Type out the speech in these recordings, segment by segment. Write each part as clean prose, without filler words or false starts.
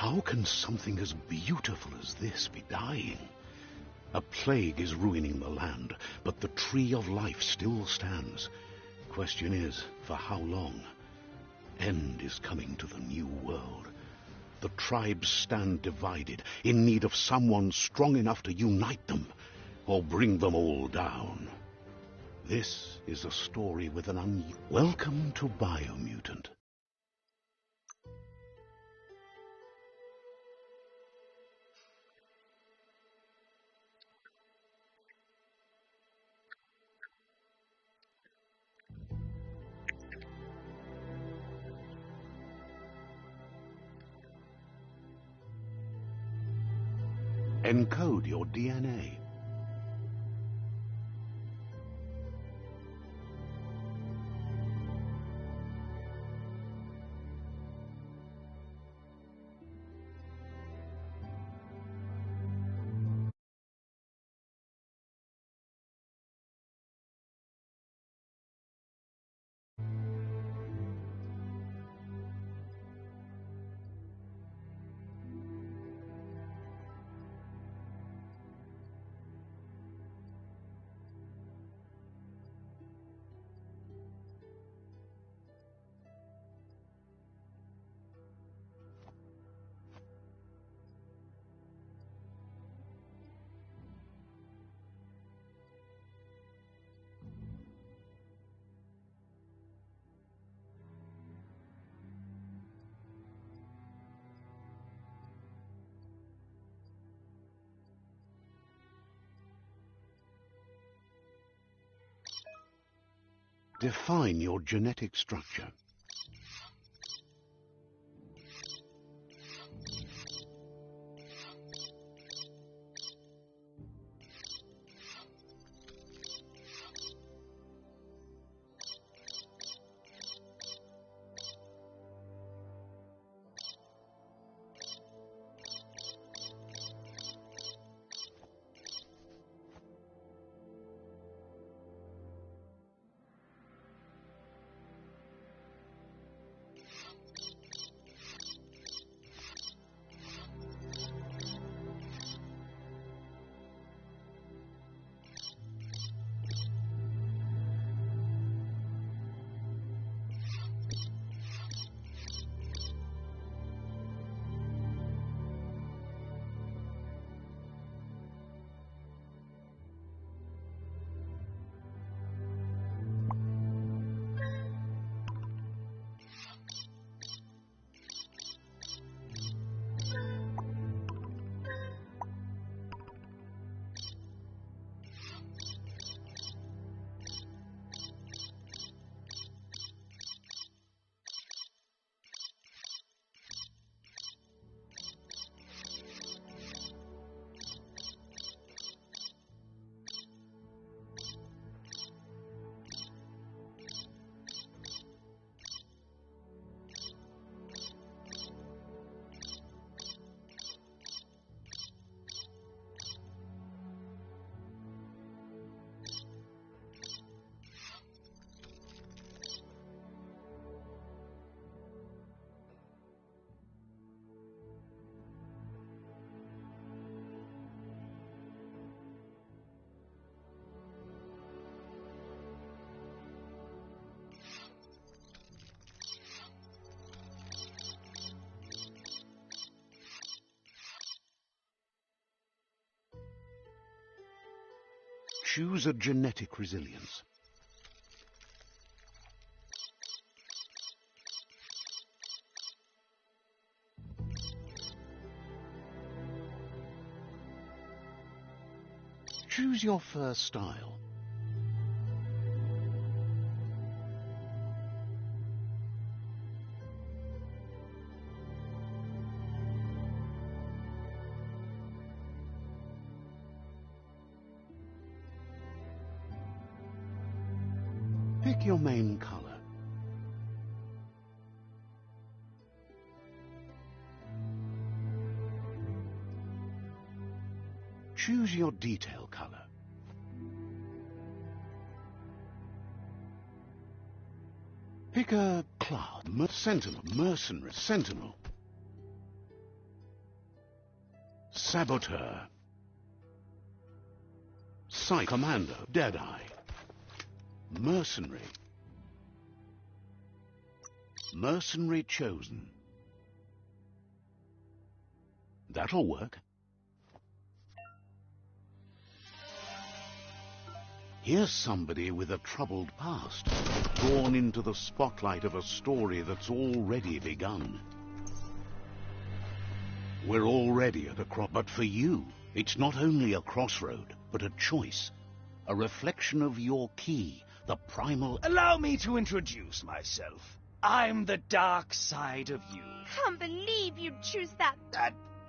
How can something as beautiful as this be dying? A plague is ruining the land, but the tree of life still stands. Question is, for how long? End is coming to the new world. The tribes stand divided, in need of someone strong enough to unite them, or bring them all down. This is a story with an Welcome to Biomutant. Encode your DNA. Define your genetic structure. Choose a genetic resilience. Choose your first style. Pick your main color. Choose your detail color. Pick a cloud, sentinel, mercenary, sentinel. Saboteur. Commander, Deadeye. Mercenary. Mercenary chosen. That'll work. Here's somebody with a troubled past, drawn into the spotlight of a story that's already begun. We're already at a but for you, it's not only a crossroad, but a choice. A reflection of your key, the primal... Allow me to introduce myself. I'm the dark side of you. Can't believe you'd choose that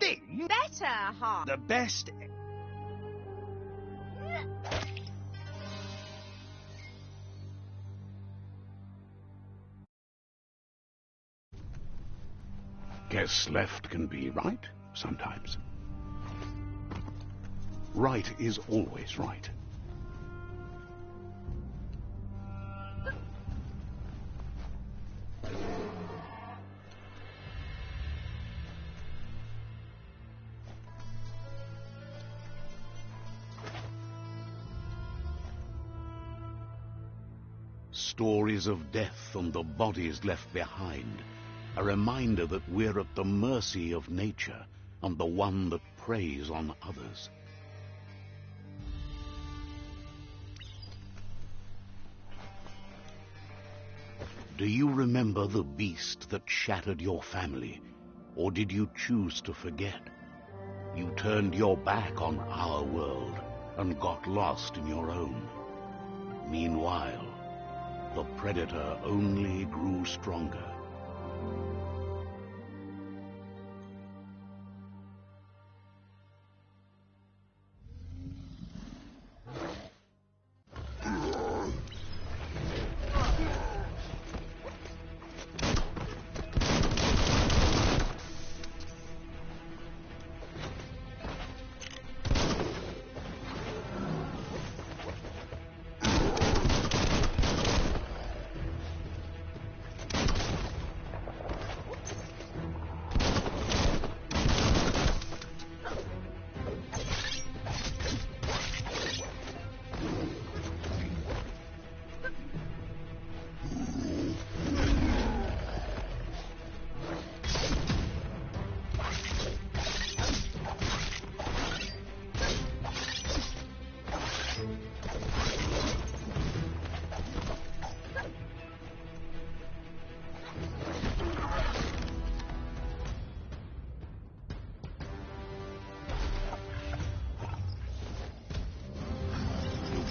thing. better, huh? The best... Guess left can be right, sometimes. Right is always right. Stories of death and the bodies left behind. A reminder that we're at the mercy of nature and the one that preys on others. Do you remember the beast that shattered your family? Or did you choose to forget? You turned your back on our world and got lost in your own. Meanwhile, the predator only grew stronger.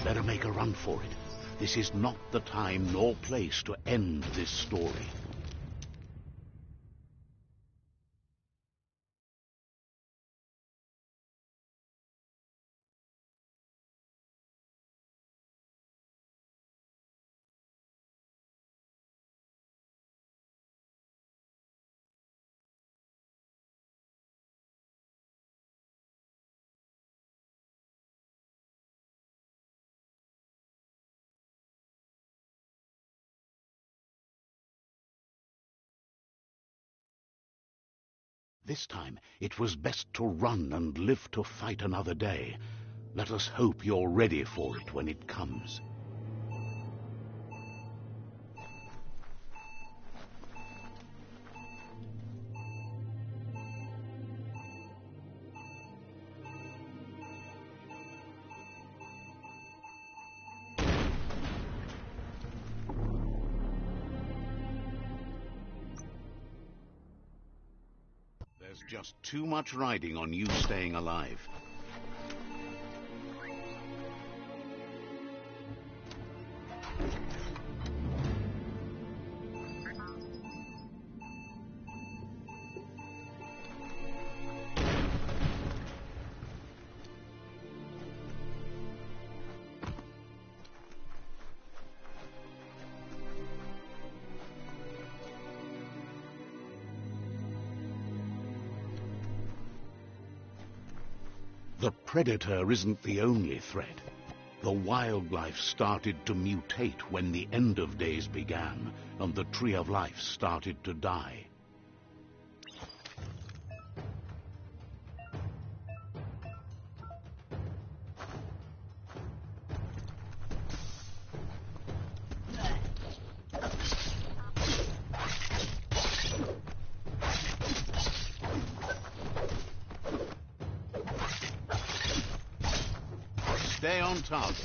Better make a run for it. This is not the time nor place to end this story. This time, it was best to run and live to fight another day. Let us hope you're ready for it when it comes. There's just too much riding on you staying alive. The predator isn't the only threat. The wildlife started to mutate when the end of days began, and the tree of life started to die. Stay on target.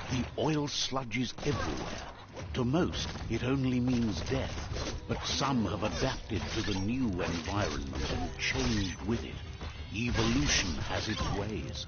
The oil sludges everywhere. To most, it only means death, but some have adapted to the new environment and changed with it. Evolution has its ways.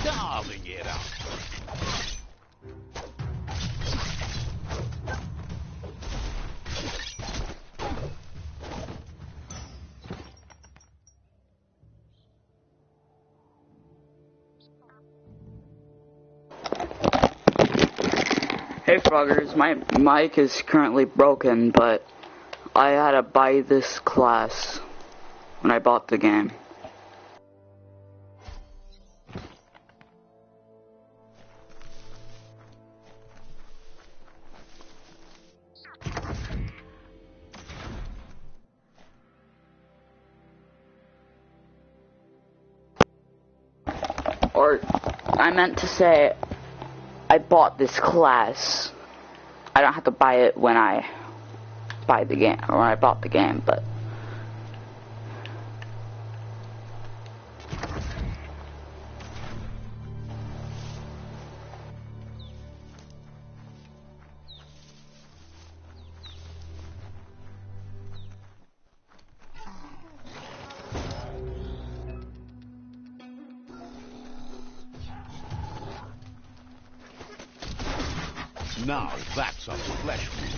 Carving it up. Hey Froggers, my mic is currently broken, but I had to buy this class when I bought the game. Or, I meant to say, I bought this class. I don't have to buy it when I buy the game, or when I bought the game, but... Now that's a flesh wound.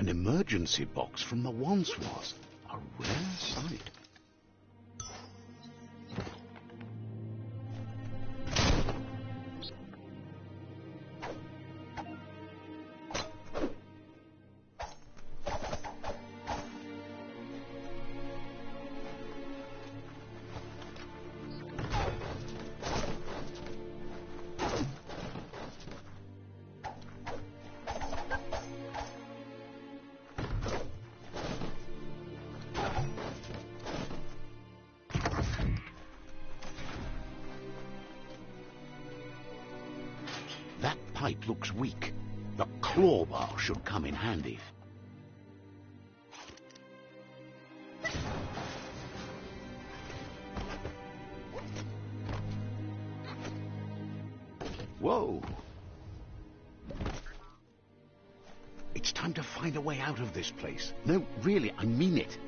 An emergency box from the once was. A rare sight. That pipe looks weak. The claw bar should come in handy. Whoa! It's time to find a way out of this place. No, really, I mean it.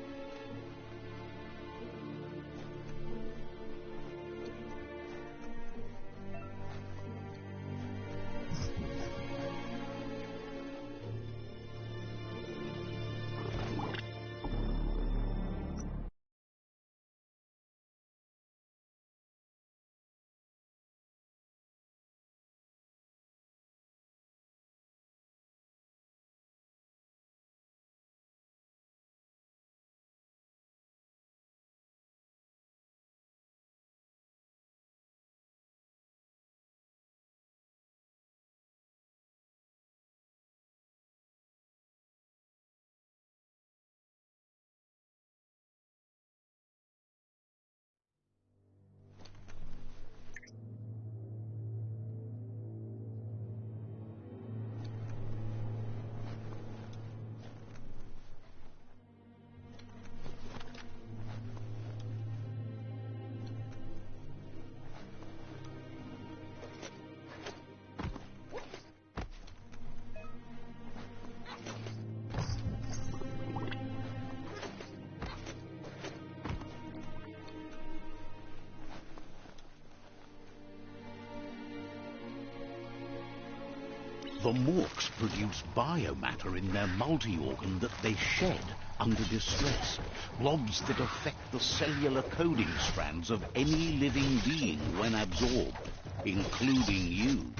The morphs produce biomatter in their multi-organ that they shed under distress. Blobs that affect the cellular coding strands of any living being when absorbed, including you.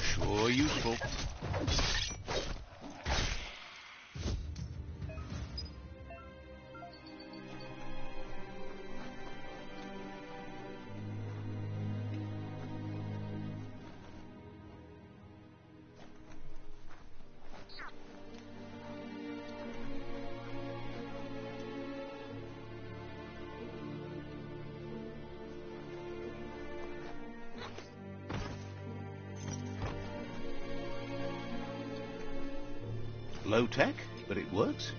Sure useful. Low tech, but it works.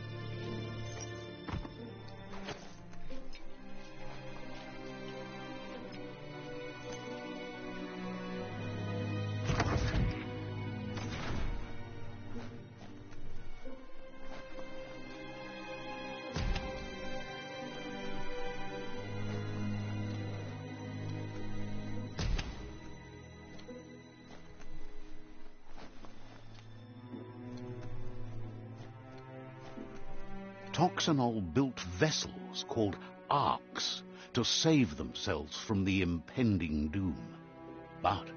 Toxanol built vessels called arks to save themselves from the impending doom. But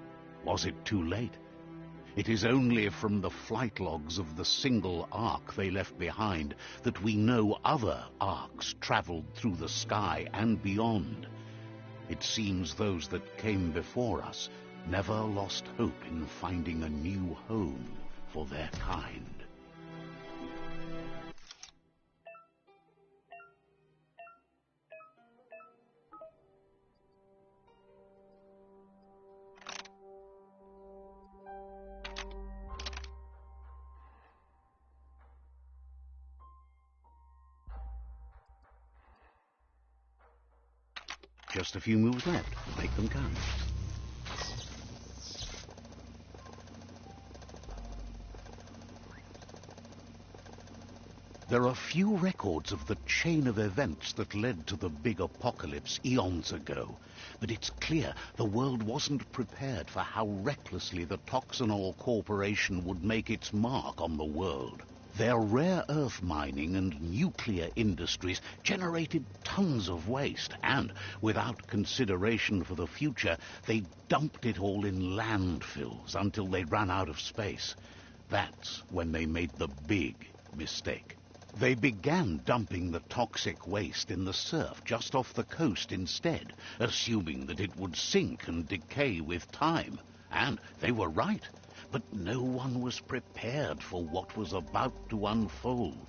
was it too late? It is only from the flight logs of the single ark they left behind that we know other arks traveled through the sky and beyond. It seems those that came before us never lost hope in finding a new home for their kind. Just a few moves left. Make them count. There are few records of the chain of events that led to the big apocalypse eons ago, but it's clear the world wasn't prepared for how recklessly the Toxanol Corporation would make its mark on the world. Their rare earth mining and nuclear industries generated tons of waste, and, without consideration for the future, they dumped it all in landfills until they ran out of space. That's when they made the big mistake. They began dumping the toxic waste in the surf just off the coast instead, assuming that it would sink and decay with time. And they were right. But no one was prepared for what was about to unfold.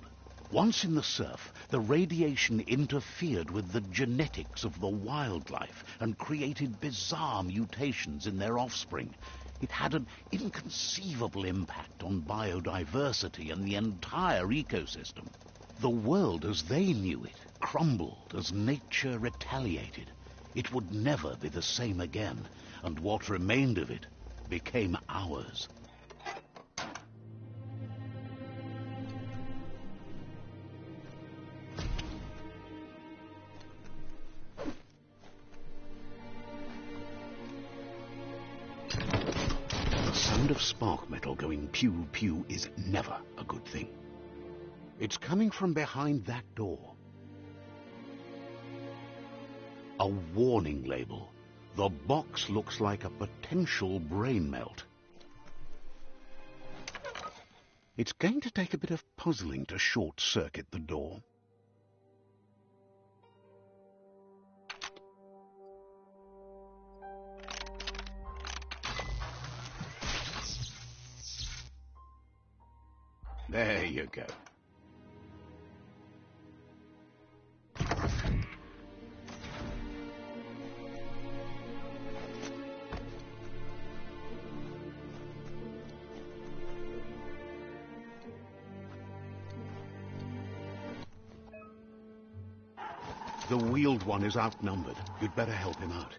Once in the surf, the radiation interfered with the genetics of the wildlife and created bizarre mutations in their offspring. It had an inconceivable impact on biodiversity and the entire ecosystem. The world as they knew it crumbled as nature retaliated. It would never be the same again, and what remained of it became ours. The sound of spark metal going pew-pew is never a good thing. It's coming from behind that door. A warning label. The box looks like a potential brain melt. It's going to take a bit of puzzling to short-circuit the door. There you go. The wheeled one is outnumbered. You'd better help him out.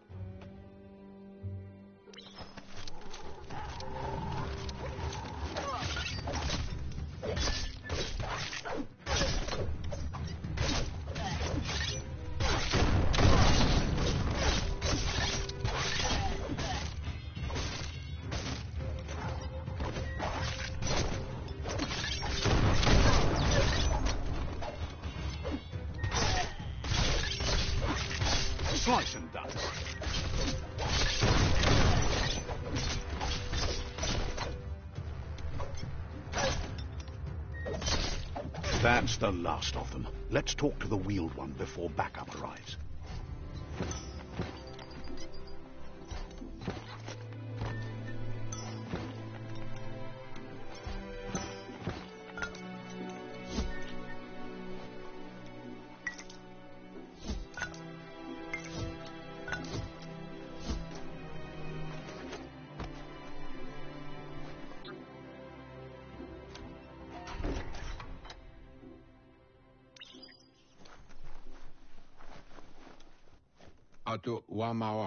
Slice and dice. That's the last of them. Let's talk to the wheeled one before backup arrives.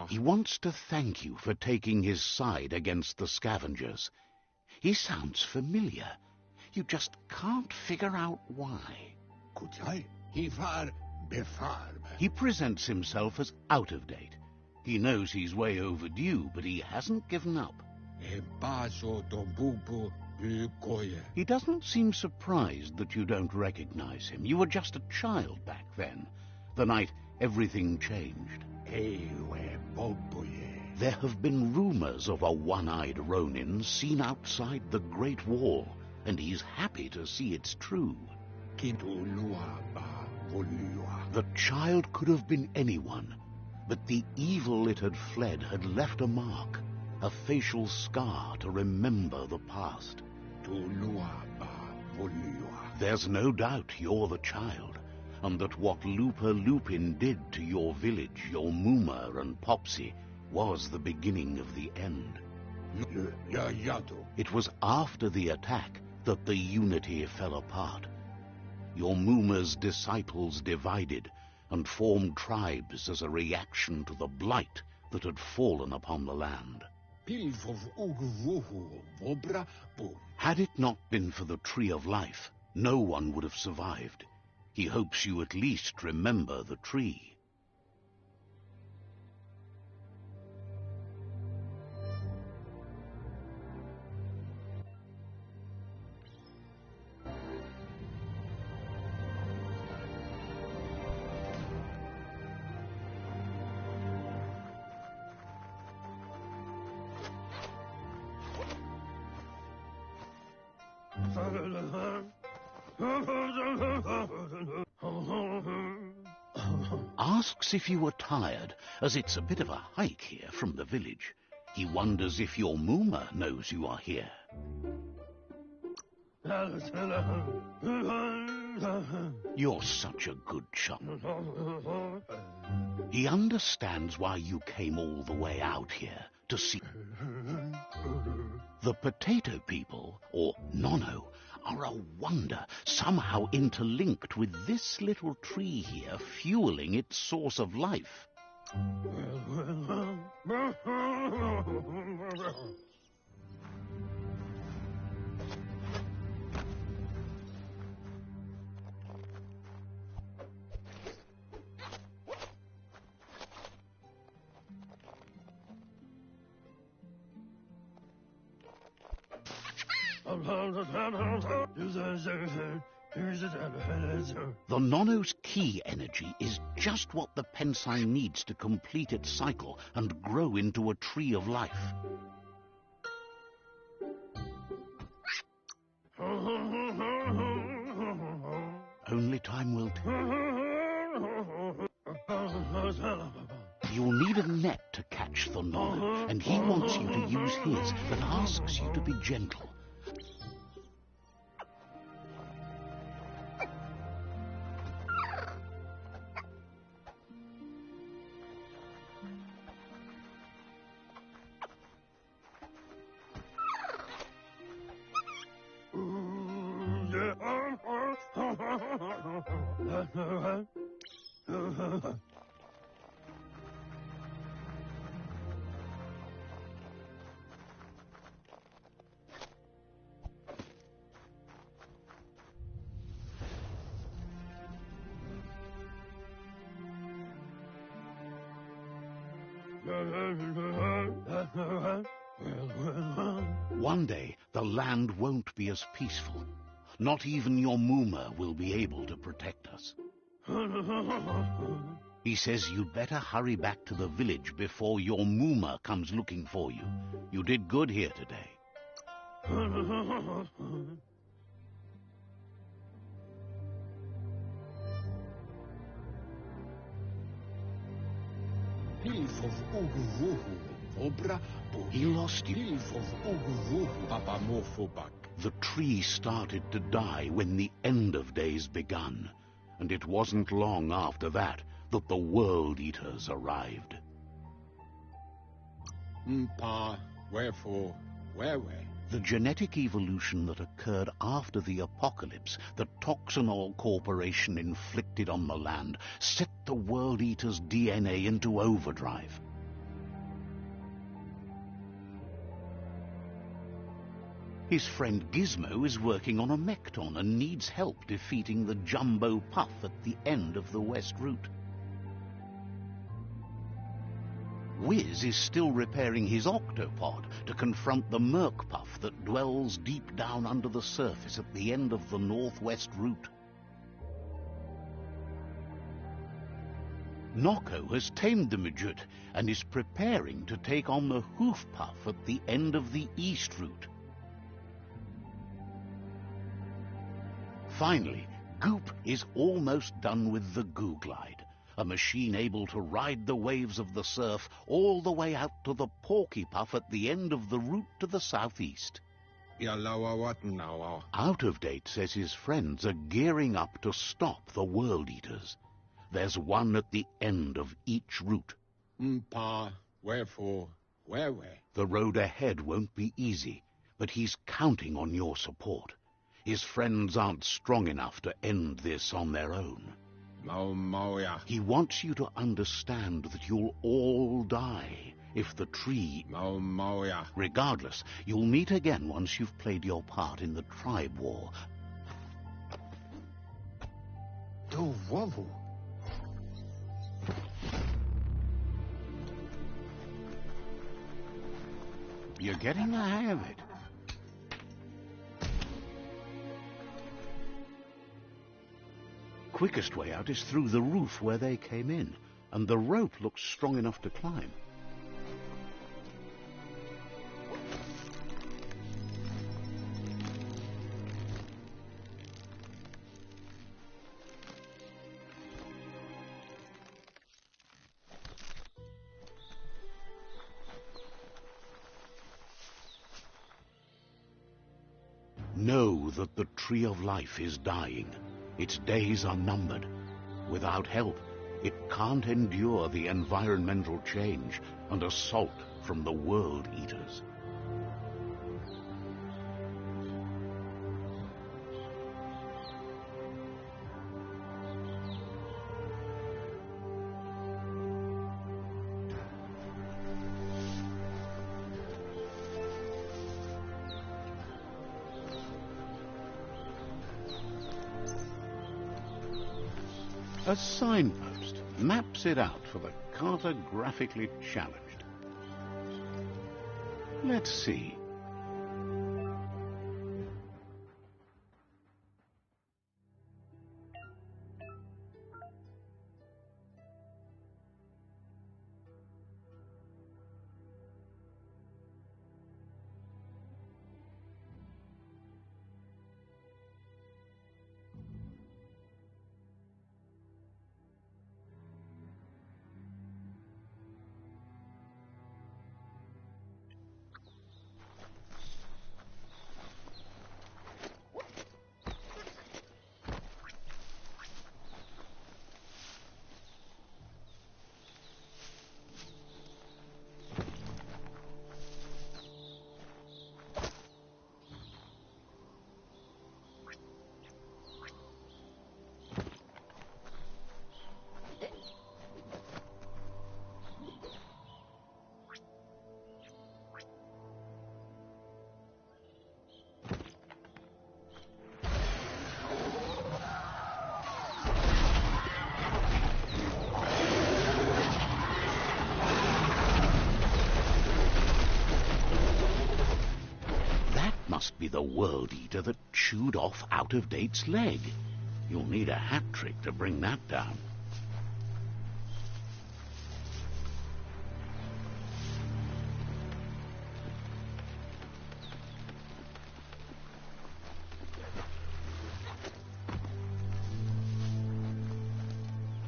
He wants to thank you for taking his side against the scavengers. He sounds familiar. You just can't figure out why. He presents himself as out of date. He knows he's way overdue, but he hasn't given up. He doesn't seem surprised that you don't recognize him. You were just a child back then, the night everything changed. There have been rumors of a one-eyed Ronin seen outside the Great Wall, and he's happy to see it's true. The child could have been anyone, but the evil it had fled had left a mark, a facial scar to remember the past. There's no doubt you're the child, and that what Looper Lupin did to your village, your Muma and Popsy, was the beginning of the end. It was after the attack that the unity fell apart. Your Muma's disciples divided and formed tribes as a reaction to the blight that had fallen upon the land. Had it not been for the Tree of Life, No one would have survived. He hopes you at least remember the tree. Asks if you were tired, as it's a bit of a hike here from the village. He wonders if your Mooma knows you are here. You're such a good chum. He understands why you came all the way out here to see. The potato people, or Nono, are a wonder, somehow interlinked with this little tree here, fueling its source of life. The Nono's key energy is just what the Pensai needs to complete its cycle and grow into a tree of life. Only time will tell. You'll need a net to catch the Nono, and he wants you to use his, but asks you to be gentle. One day, the land won't be as peaceful. Not even your Mooma will be able to protect us. He says you'd better hurry back to the village before your Mooma comes looking for you. You did good here today. He lost you. The tree started to die when the end of days begun, and it wasn't long after that that the World Eaters arrived. Wherefore, where? The genetic evolution that occurred after the apocalypse that Toxanol Corporation inflicted on the land set the World Eater's DNA into overdrive. His friend Gizmo is working on a Mekton and needs help defeating the Jumbo Puff at the end of the West Route. Wiz is still repairing his octopod to confront the Merc Puff that dwells deep down under the surface at the end of the Northwest Route. Nocco has tamed the midget and is preparing to take on the Hoof Puff at the end of the East Route. Finally, Goop is almost done with the Goo Glide, a machine able to ride the waves of the surf all the way out to the Porky Puff at the end of the route to the southeast. Out of Date says his friends are gearing up to stop the World Eaters. There's one at the end of each route. Wherefore, where? The road ahead won't be easy, but he's counting on your support. His friends aren't strong enough to end this on their own. He wants you to understand that you'll all die if the tree... Regardless, you'll meet again once you've played your part in the tribe war. Do wavu. You're getting the hang of it. Quickest way out is through the roof where they came in, and the rope looks strong enough to climb. Know that the Tree of Life is dying. Its days are numbered. Without help, it can't endure the environmental change and assault from the World Eaters. A signpost maps it out for the cartographically challenged. Let's see. Must be the World Eater that chewed off Out-of-Date's leg. You'll need a hat trick to bring that down.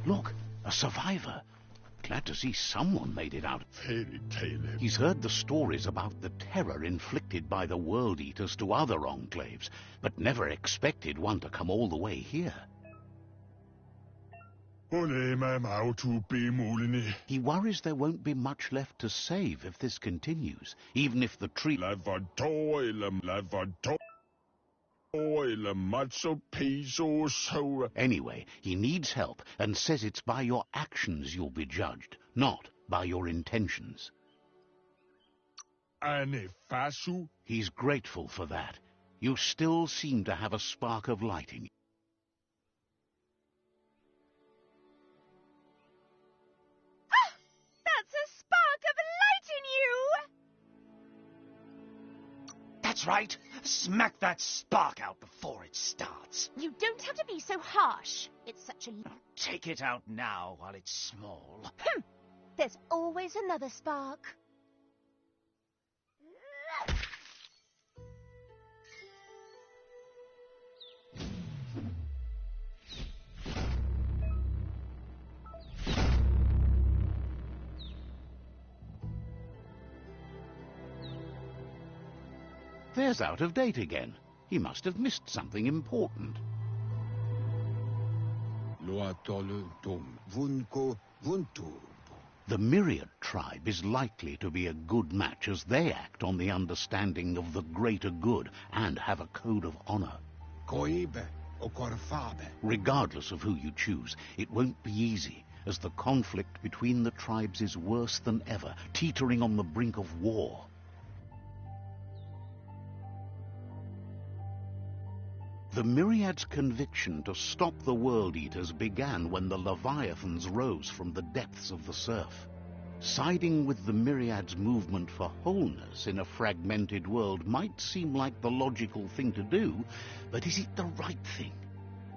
Look, a survivor. Glad to see someone made it out. Fairy tale. He's heard the stories about the terror inflicted by the World Eaters to other enclaves, but never expected one to come all the way here. He worries there won't be much left to save if this continues, even if the tree... Anyway, he needs help and says it's by your actions you'll be judged, not by your intentions. He's grateful for that. You still seem to have a spark of light in you. That's a spark of light in you! That's right. Smack that spark out before it starts. You don't have to be so harsh. It's such a... Take it out now while it's small. There's always another spark. There's Out-of-Date again. He must have missed something important. The Myriad tribe is likely to be a good match as they act on the understanding of the greater good and have a code of honor. Regardless of who you choose, it won't be easy, as the conflict between the tribes is worse than ever, teetering on the brink of war. The Myriad's conviction to stop the World Eaters began when the Leviathans rose from the depths of the surf. Siding with the Myriad's movement for wholeness in a fragmented world might seem like the logical thing to do, but is it the right thing?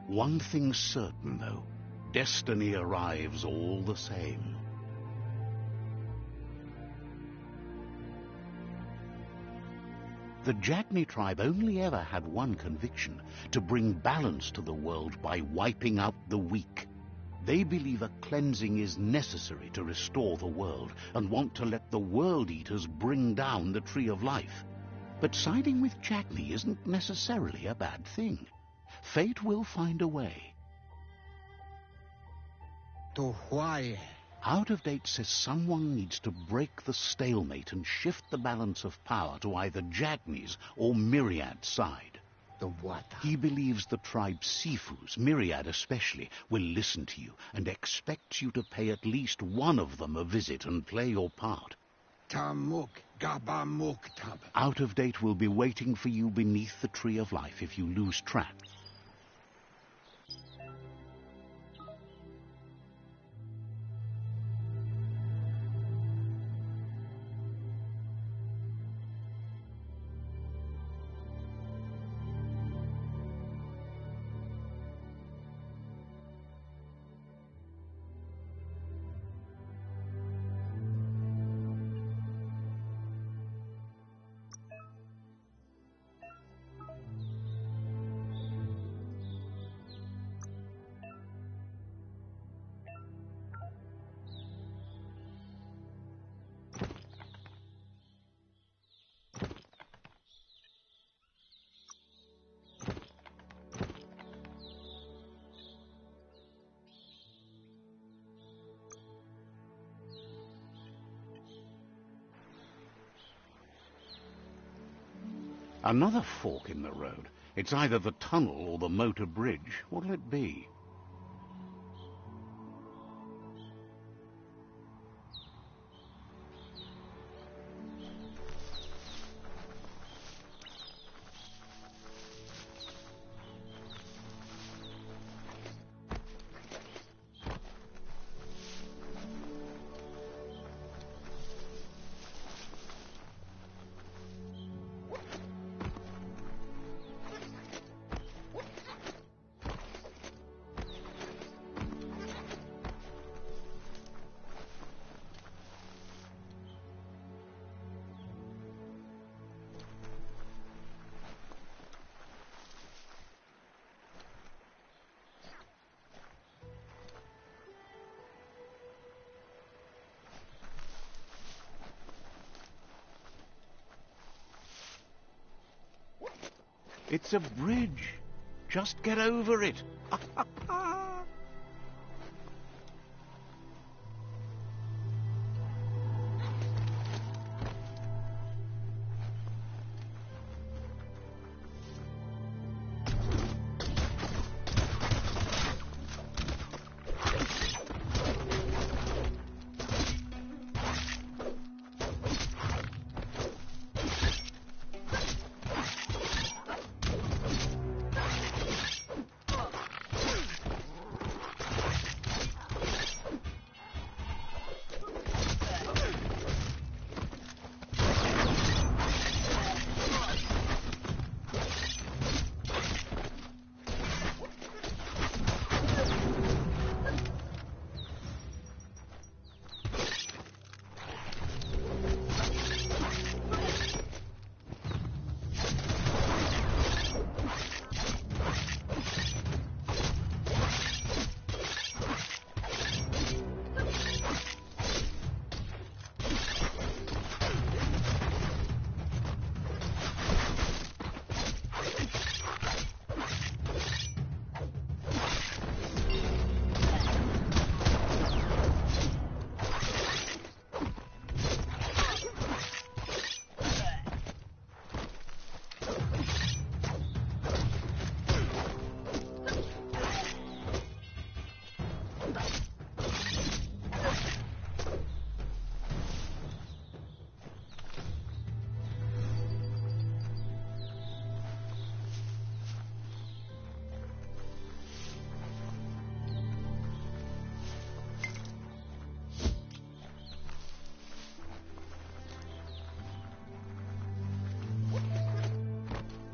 One thing's certain, though. Destiny arrives all the same. The Jagni tribe only ever had one conviction: to bring balance to the world by wiping out the weak. They believe a cleansing is necessary to restore the world, and want to let the World Eaters bring down the Tree of Life. But siding with Jagni isn't necessarily a bad thing. Fate will find a way. To why? Out of Date says someone needs to break the stalemate and shift the balance of power to either Jagni's or Myriad's side. The what? He believes the tribe Sifus, Myriad especially, will listen to you and expects you to pay at least one of them a visit and play your part. Tamuk Gabamuk Tab. Out of Date will be waiting for you beneath the Tree of Life if you lose track. Another fork in the road. It's either the tunnel or the motor bridge. What'll it be? It's a bridge. Just get over it.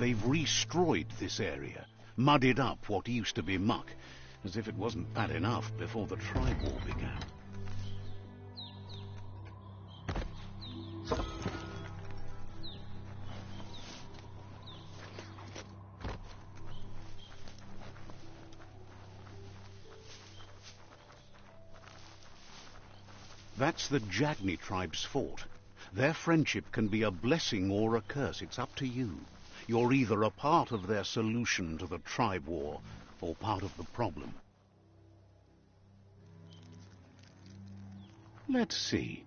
They've restroyed this area, muddied up what used to be muck, as if it wasn't bad enough before the tribe war began. That's the Jagni tribe's fort. Their friendship can be a blessing or a curse. It's up to you. You're either a part of their solution to the tribe war, or part of the problem. Let's see.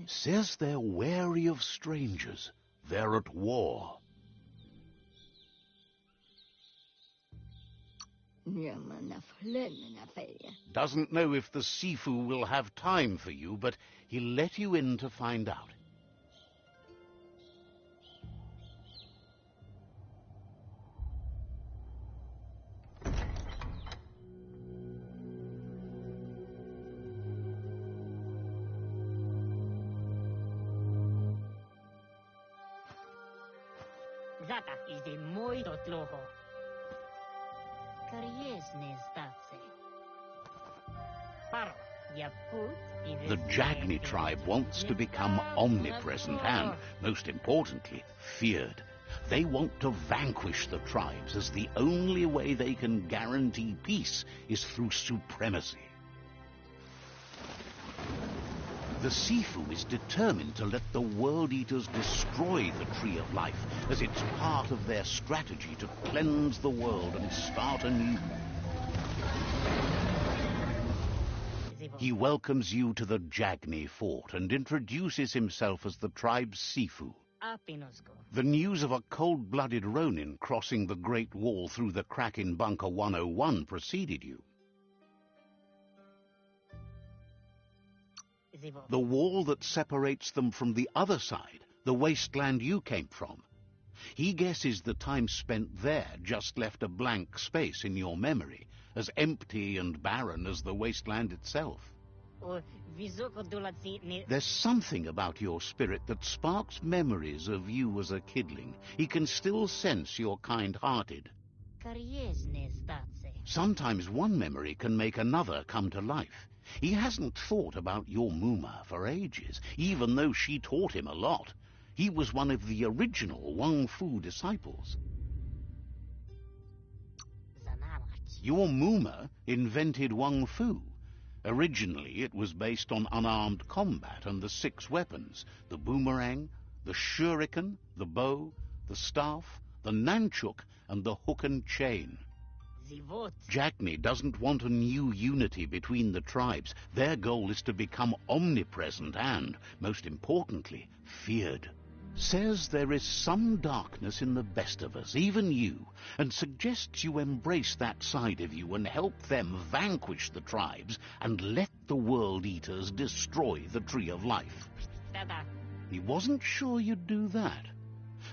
Says they're wary of strangers. They're at war. Doesn't know if the Sifu will have time for you, but he'll let you in to find out. The Jagni tribe wants to become omnipresent and, most importantly, feared. They want to vanquish the tribes, as the only way they can guarantee peace is through supremacy. The Sifu is determined to let the World Eaters destroy the Tree of Life, as it's part of their strategy to cleanse the world and start anew. He welcomes you to the Jagni fort and introduces himself as the tribe's Sifu. The news of a cold-blooded Ronin crossing the Great Wall through the crack in Bunker 101 preceded you. The wall that separates them from the other side, the wasteland you came from. He guesses the time spent there just left a blank space in your memory, as empty and barren as the wasteland itself. There's something about your spirit that sparks memories of you as a kidling. He can still sense you're kind-hearted. Sometimes one memory can make another come to life. He hasn't thought about your Muma for ages, even though she taught him a lot. He was one of the original Wang Fu disciples. Your Muma invented Wang Fu. Originally, it was based on unarmed combat and the 6 weapons: the boomerang, the shuriken, the bow, the staff, the nunchuk, and the hook and chain. Jagni doesn't want a new unity between the tribes. Their goal is to become omnipresent and, most importantly, feared. Says there is some darkness in the best of us, even you, and suggests you embrace that side of you and help them vanquish the tribes and let the World Eaters destroy the Tree of Life. He wasn't sure you'd do that,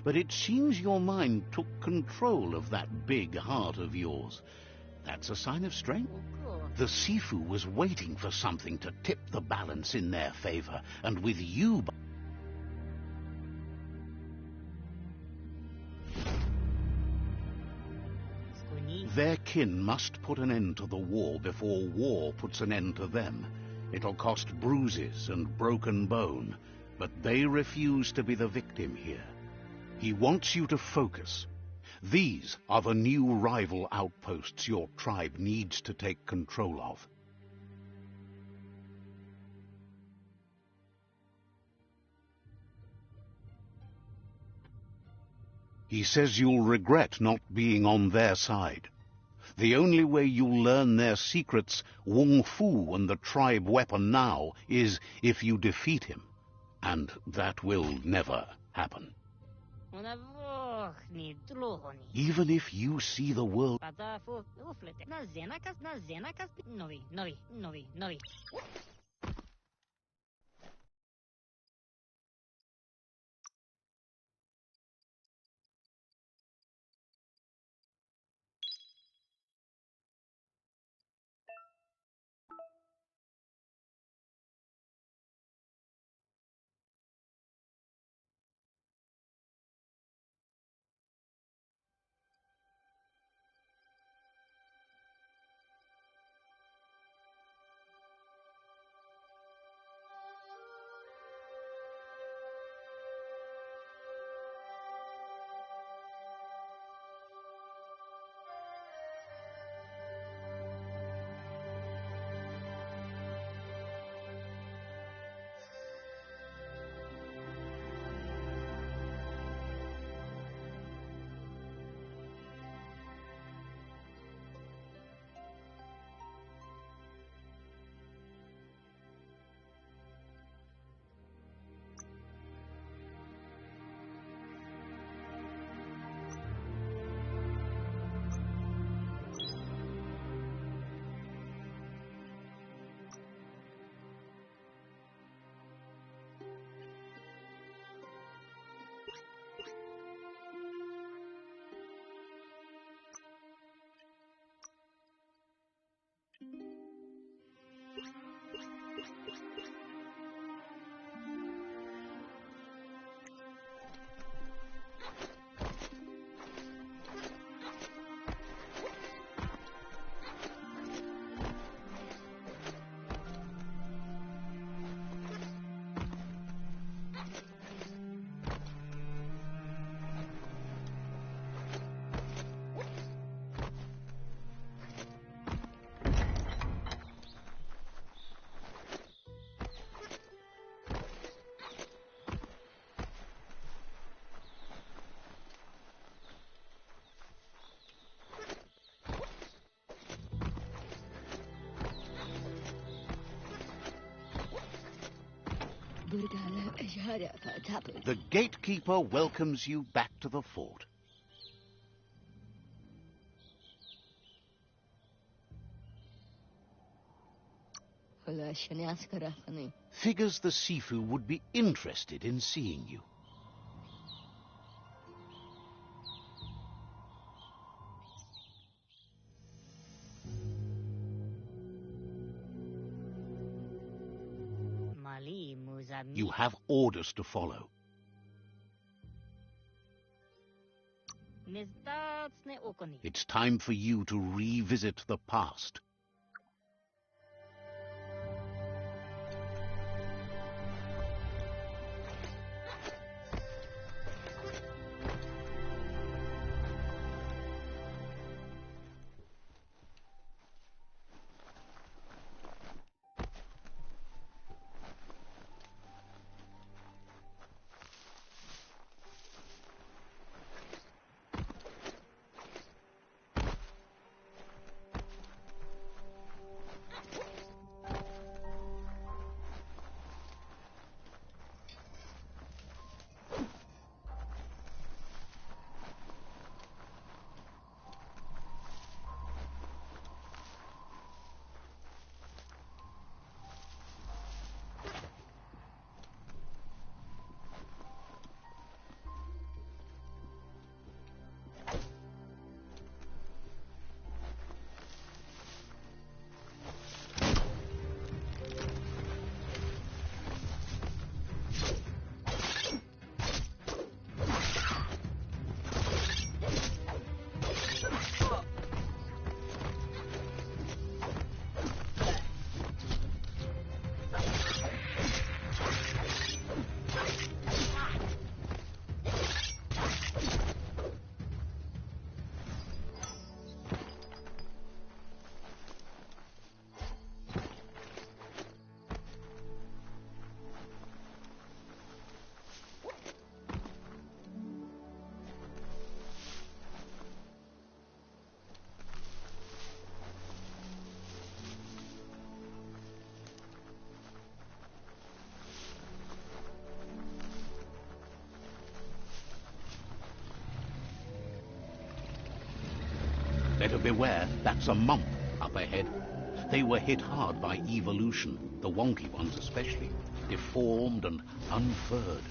but it seems your mind took control of that big heart of yours. That's a sign of strength. The Sifu was waiting for something to tip the balance in their favor, and with you... Their kin must put an end to the war before war puts an end to them. It'll cost bruises and broken bone, but they refuse to be the victim here. He wants you to focus. These are the new rival outposts your tribe needs to take control of. He says you'll regret not being on their side. The only way you'll learn their secrets, Wung Fu and the tribe weapon now, is if you defeat him. And that will never happen. Even if you see the world... The gatekeeper welcomes you back to the fort. Figures the Sifu would be interested in seeing you. You have orders to follow. It's time for you to revisit the past. Better beware, that's a monk up ahead. They were hit hard by evolution, the wonky ones especially, deformed and unfurred.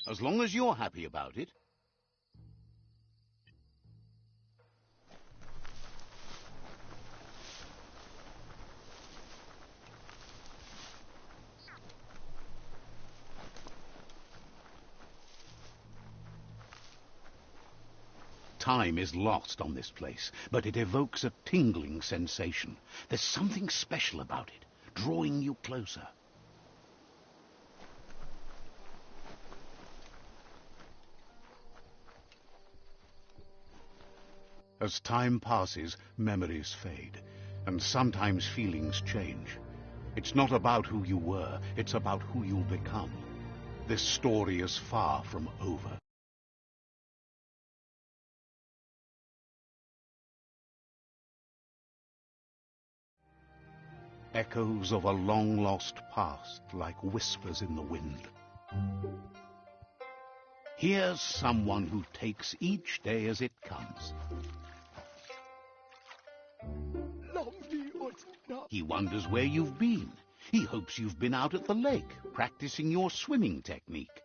As long as you're happy about it. Time is lost on this place, but it evokes a tingling sensation. There's something special about it, drawing you closer. As time passes, memories fade, and sometimes feelings change. It's not about who you were, it's about who you'll become. This story is far from over. Echoes of a long-lost past, like whispers in the wind. Here's someone who takes each day as it comes. He wonders where you've been. He hopes you've been out at the lake, practicing your swimming technique.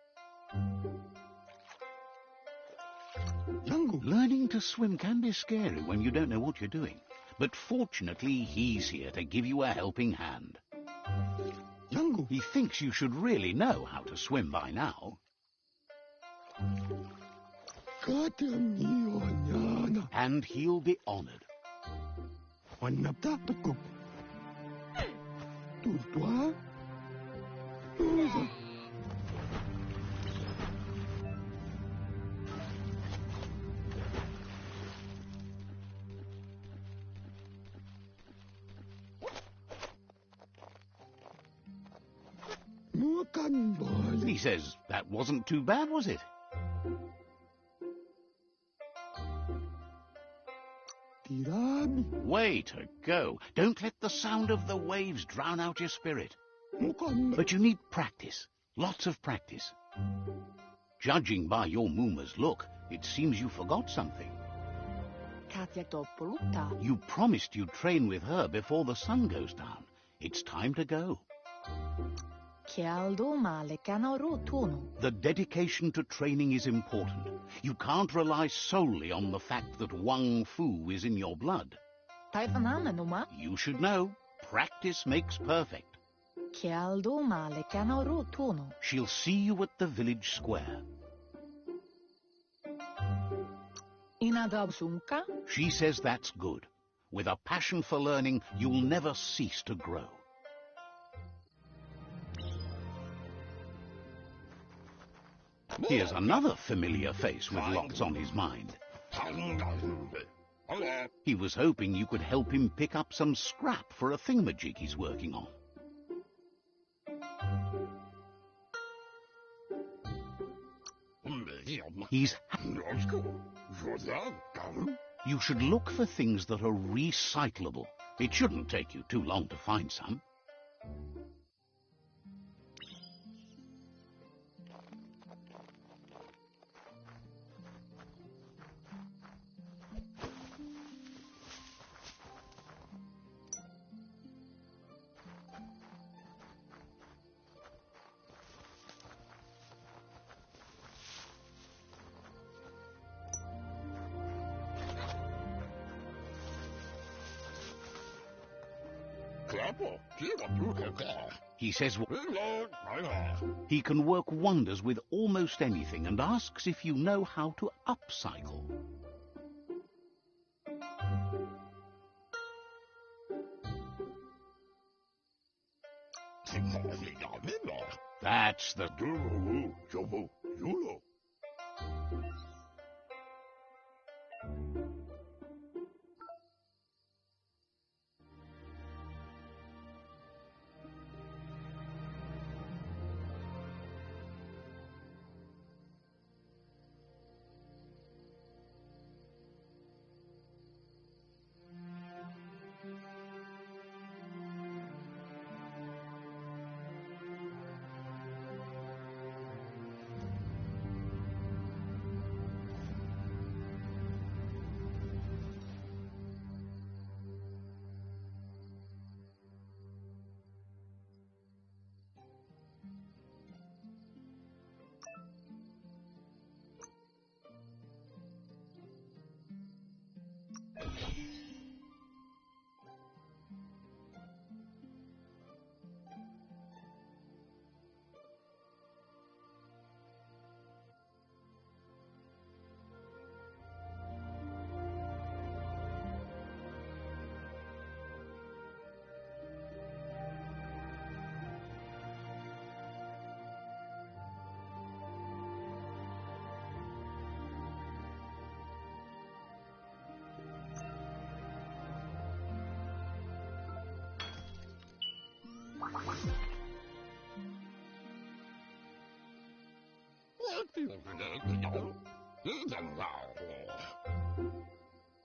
Learning to swim can be scary when you don't know what you're doing. But fortunately, he's here to give you a helping hand. He thinks you should really know how to swim by now. And he'll be honored. He says, that wasn't too bad, was it? Way to go. Don't let the sound of the waves drown out your spirit. But you need practice. Lots of practice. Judging by your Mooma's look, it seems you forgot something. You promised you'd train with her before the sun goes down. It's time to go. The dedication to training is important. You can't rely solely on the fact that Wang Fu is in your blood. You should know, practice makes perfect. She'll see you at the village square. She says that's good. With a passion for learning, you'll never cease to grow. Here's another familiar face with lots on his mind. He was hoping you could help him pick up some scrap for a thingamajig he's working on. You should look for things that are recyclable. It shouldn't take you too long to find some. He says he can work wonders with almost anything and asks if you know how to upcycle. That's the...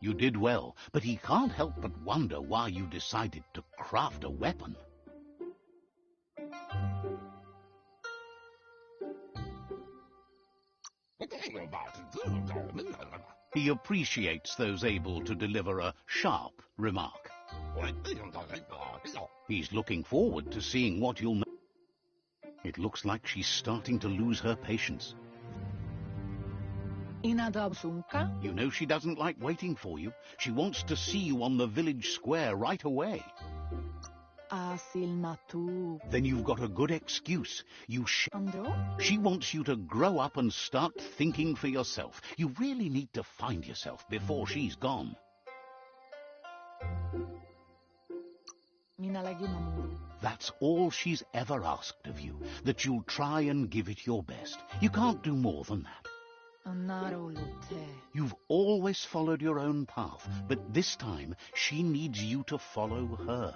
You did well, but he can't help but wonder why you decided to craft a weapon. He appreciates those able to deliver a sharp remark. He's looking forward to seeing what you'll know. It looks like she's starting to lose her patience. You know she doesn't like waiting for you. She wants to see you on the village square right away. Then you've got a good excuse. She wants you to grow up and start thinking for yourself. You really need to find yourself before she's gone. That's all she's ever asked of you, that you'll try and give it your best. You can't do more than that. You've always followed your own path, but this time she needs you to follow her.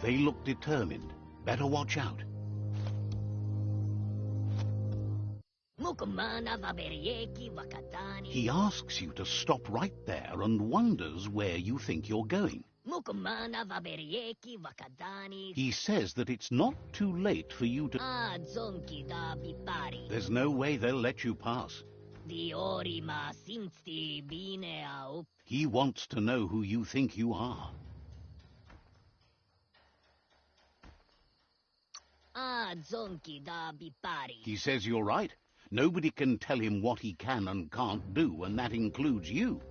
They look determined. Better watch out. He asks you to stop right there and wonders where you think you're going. He says that it's not too late for you to... There's no way they'll let you pass. He wants to know who you think you are. He says you're right. Nobody can tell him what he can and can't do, and that includes you.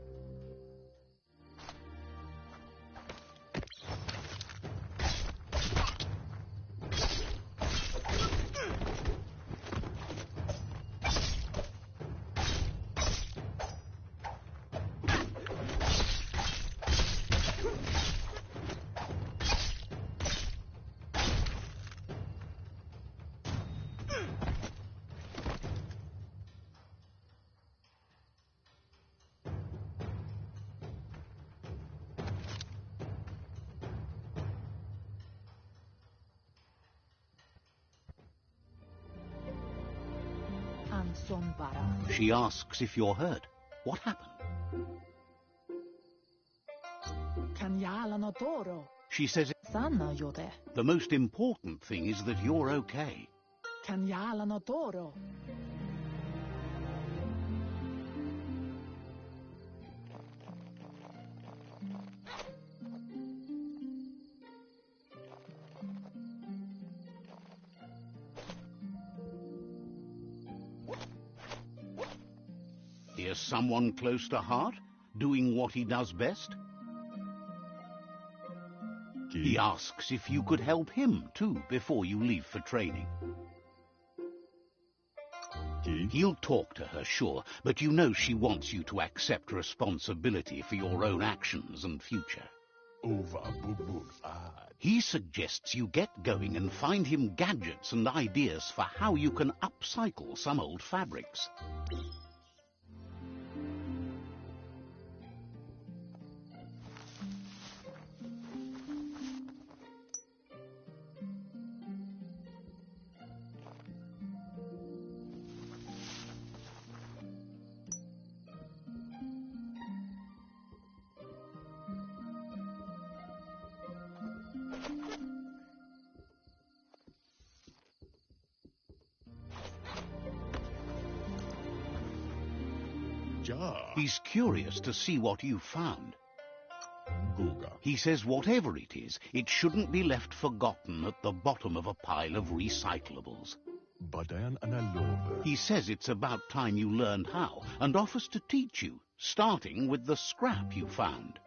She asks if you're hurt. What happened? She says the most important thing is that you're okay. Here's someone close to heart, doing what he does best. He asks if you could help him, too, before you leave for training. He'll talk to her, sure, but you know she wants you to accept responsibility for your own actions and future. He suggests you get going and find him gadgets and ideas for how you can upcycle some old fabrics. He's curious to see what you've found. He says whatever it is, it shouldn't be left forgotten at the bottom of a pile of recyclables. He says it's about time you learned how, and offers to teach you, starting with the scrap you found.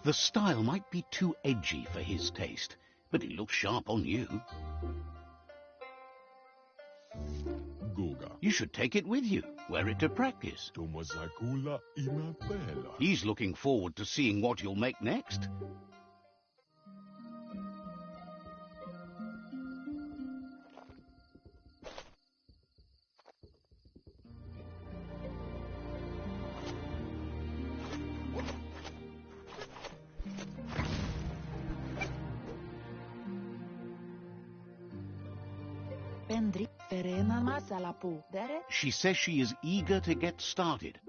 The style might be too edgy for his taste, but it looks sharp on you. Goga. You should take it with you, wear it to practice. Tomasakula Imapela. He's looking forward to seeing what you'll make next. She says she is eager to get started.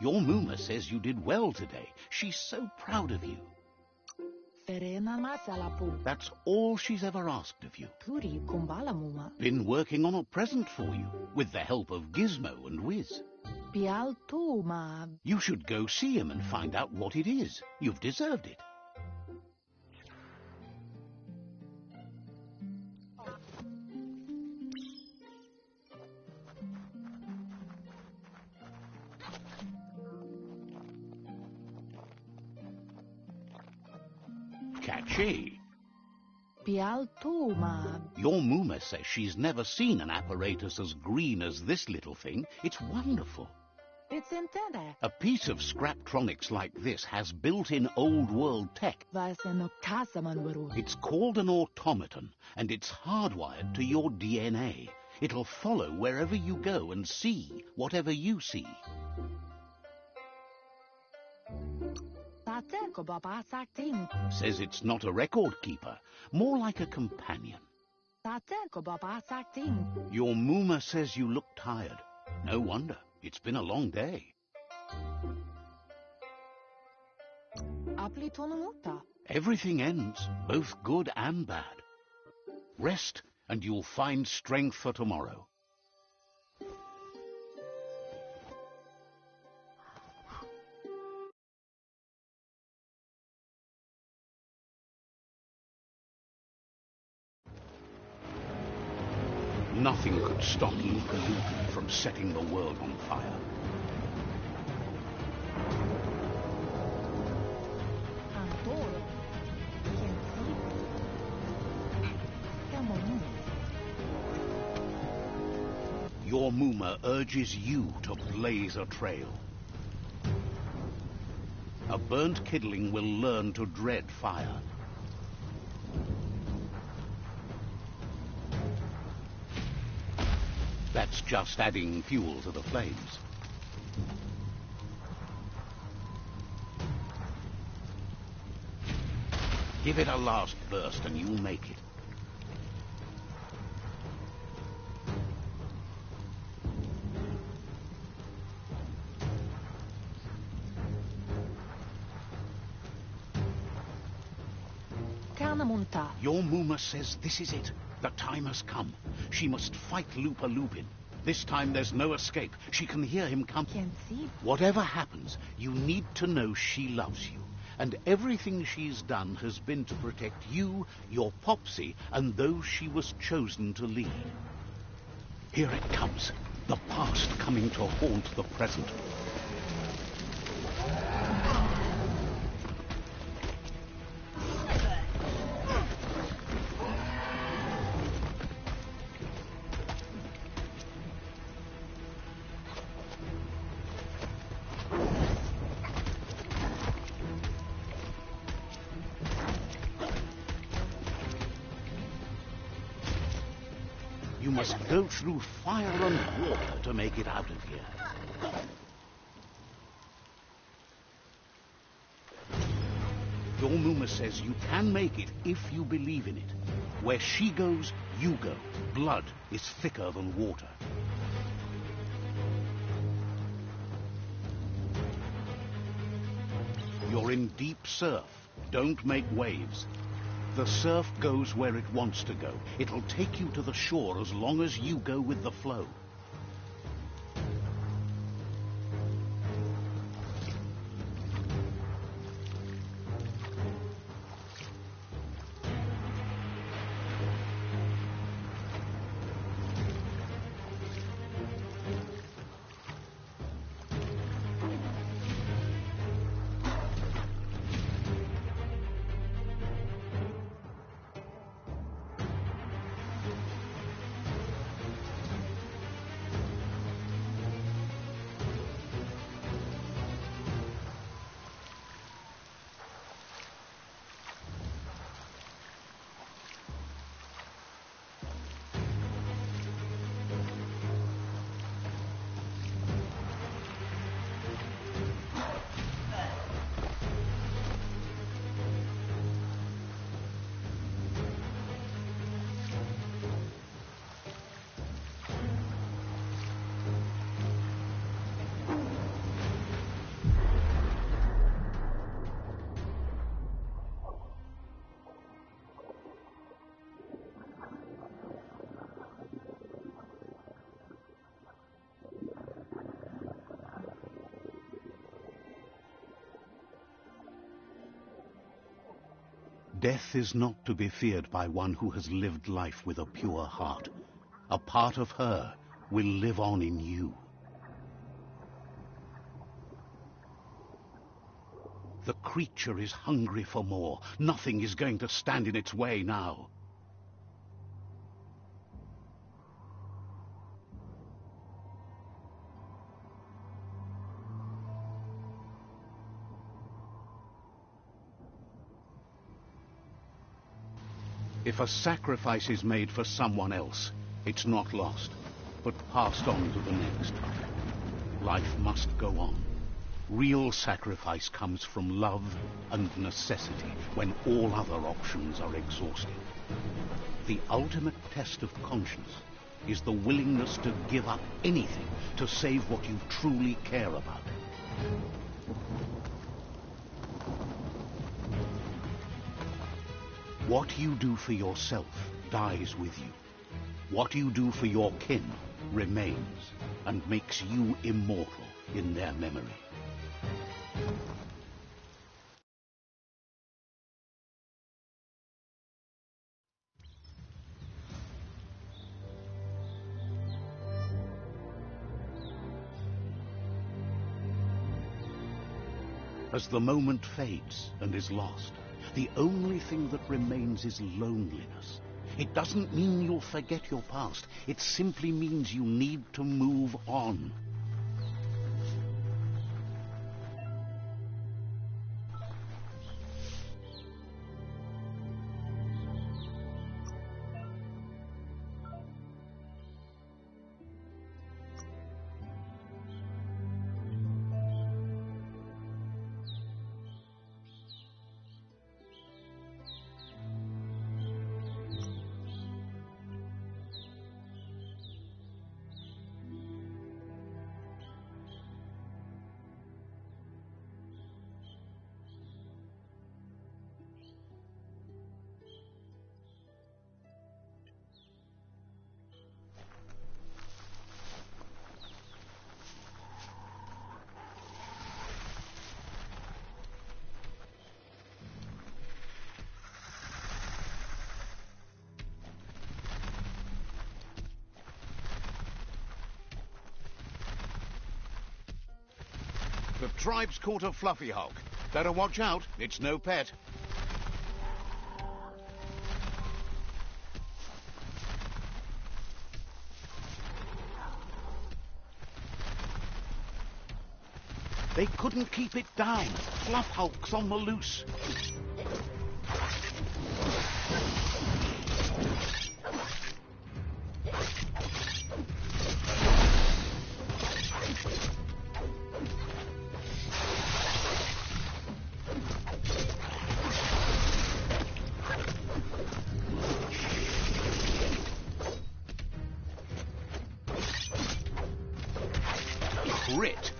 Your Muma says you did well today. She's so proud of you. That's all she's ever asked of you. Been working on a present for you, with the help of Gizmo and Wiz. You should go see him and find out what it is. You've deserved it. Catchy. Your Muma says she's never seen an apparatus as green as this little thing. It's wonderful. A piece of Scraptronics like this has built-in old-world tech. It's called an automaton, and it's hardwired to your DNA. It'll follow wherever you go and see whatever you see. Says it's not a record keeper, more like a companion. Your Muma says you look tired. No wonder. It's been a long day. Everything ends, both good and bad. Rest, and you'll find strength for tomorrow. Nothing could stop Lupa Lupa from setting the world on fire. Your Muma urges you to blaze a trail. A burnt kidling will learn to dread fire. That's just adding fuel to the flames. Give it a last burst and you'll make it. Your Muma says this is it. The time has come. She must fight Lupa Lupin. This time there's no escape. She can hear him come. Whatever happens, you need to know she loves you. And everything she's done has been to protect you, your Popsy, and those she was chosen to lead. Here it comes. The past coming to haunt the present. You must go through fire and water to make it out of here. Your Muma says you can make it if you believe in it. Where she goes, you go. Blood is thicker than water. You're in deep surf. Don't make waves. The surf goes where it wants to go. It'll take you to the shore as long as you go with the flow. Death is not to be feared by one who has lived life with a pure heart. A part of her will live on in you. The creature is hungry for more. Nothing is going to stand in its way now. If a sacrifice is made for someone else, it's not lost, but passed on to the next. Life must go on. Real sacrifice comes from love and necessity when all other options are exhausted. The ultimate test of conscience is the willingness to give up anything to save what you truly care about. What you do for yourself dies with you. What you do for your kin remains and makes you immortal in their memory. As the moment fades and is lost, the only thing that remains is loneliness. It doesn't mean you'll forget your past. It simply means you need to move on. The tribe's caught a fluffy hulk. Better watch out, it's no pet. They couldn't keep it down. Fluff hulk's on the loose. Crit.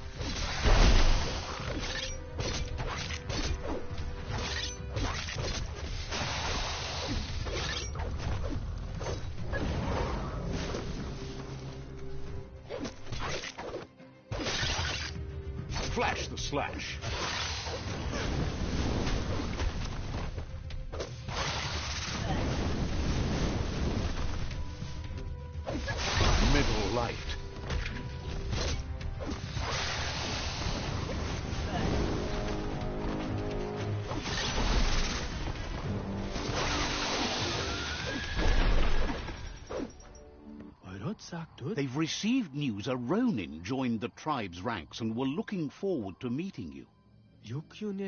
Flash the slash. Middle light. They've received news a Ronin joined the tribe's ranks and were looking forward to meeting you.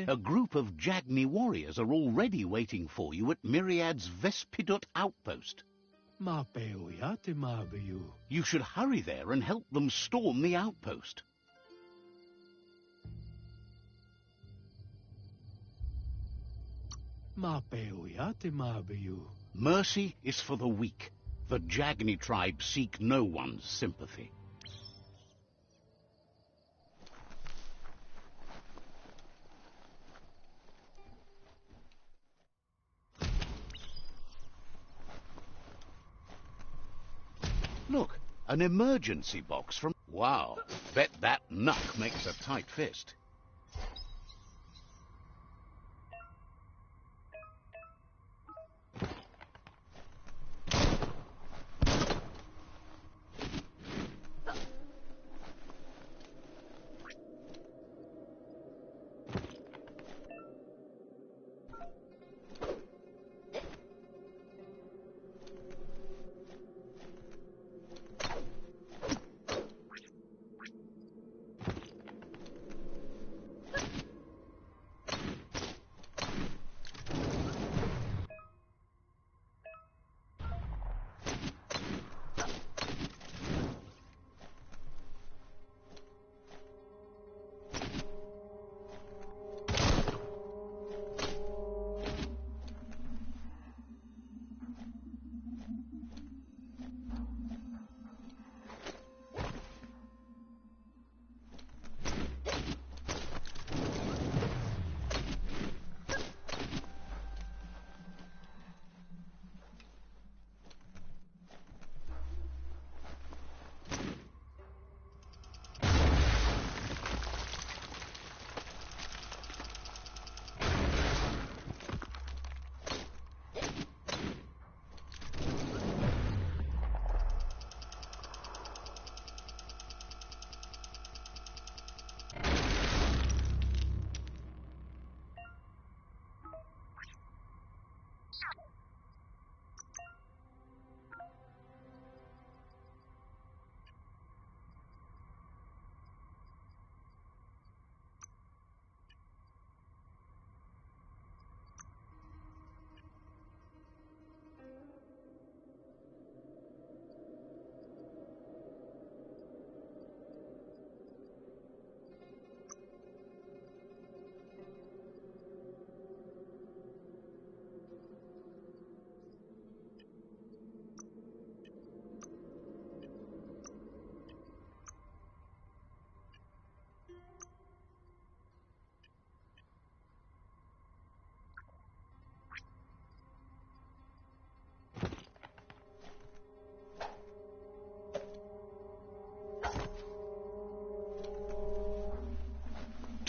A group of Jagni warriors are already waiting for you at Myriad's Vespidut outpost. You should hurry there and help them storm the outpost. Mercy is for the weak. The Jagni tribe seek no one's sympathy. Look, an emergency box from... Wow, bet that knuck makes a tight fist.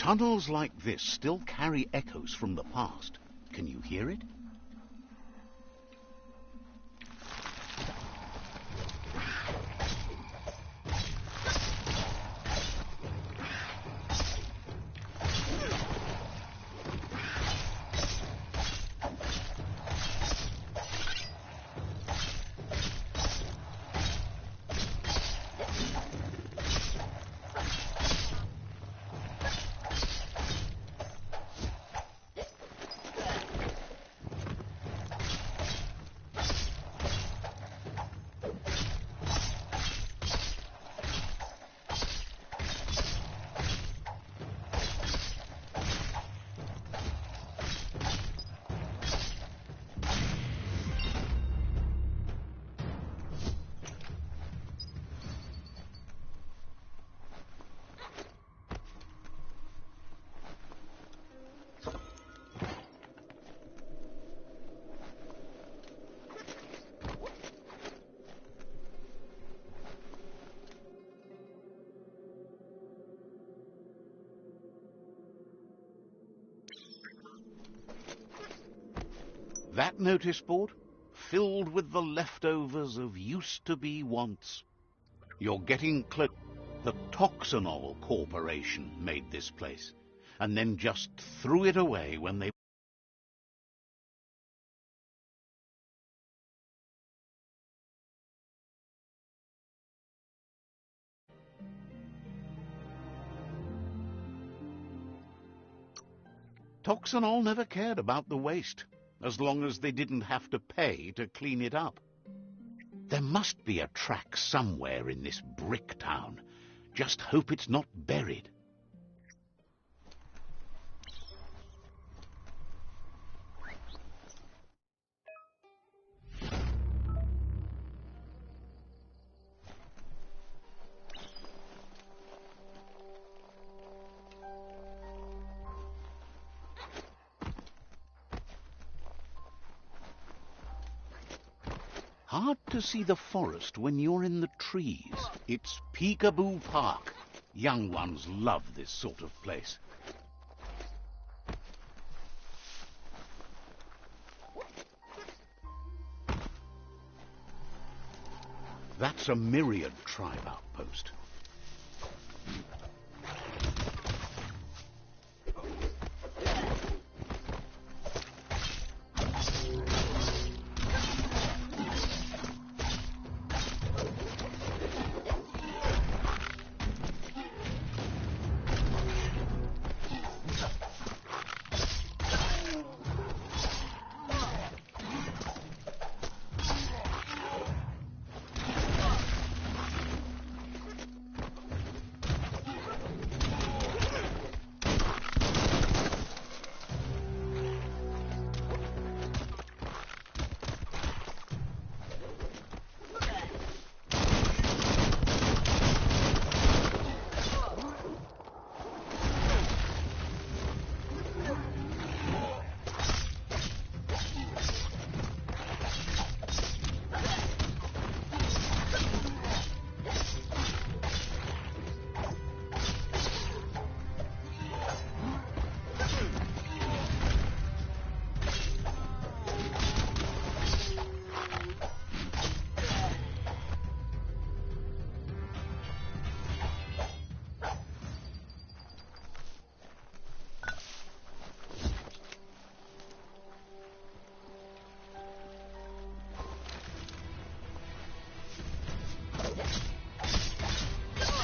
Tunnels like this still carry echoes from the past. Can you hear it? That notice board, filled with the leftovers of used-to-be wants. You're getting close. The Toxanol Corporation made this place, and then just threw it away when they... Toxanol never cared about the waste, as long as they didn't have to pay to clean it up. There must be a track somewhere in this brick town. Just hope it's not buried. Hard to see the forest when you're in the trees. It's Peekaboo Park. Young ones love this sort of place. That's a Myriad tribe outpost.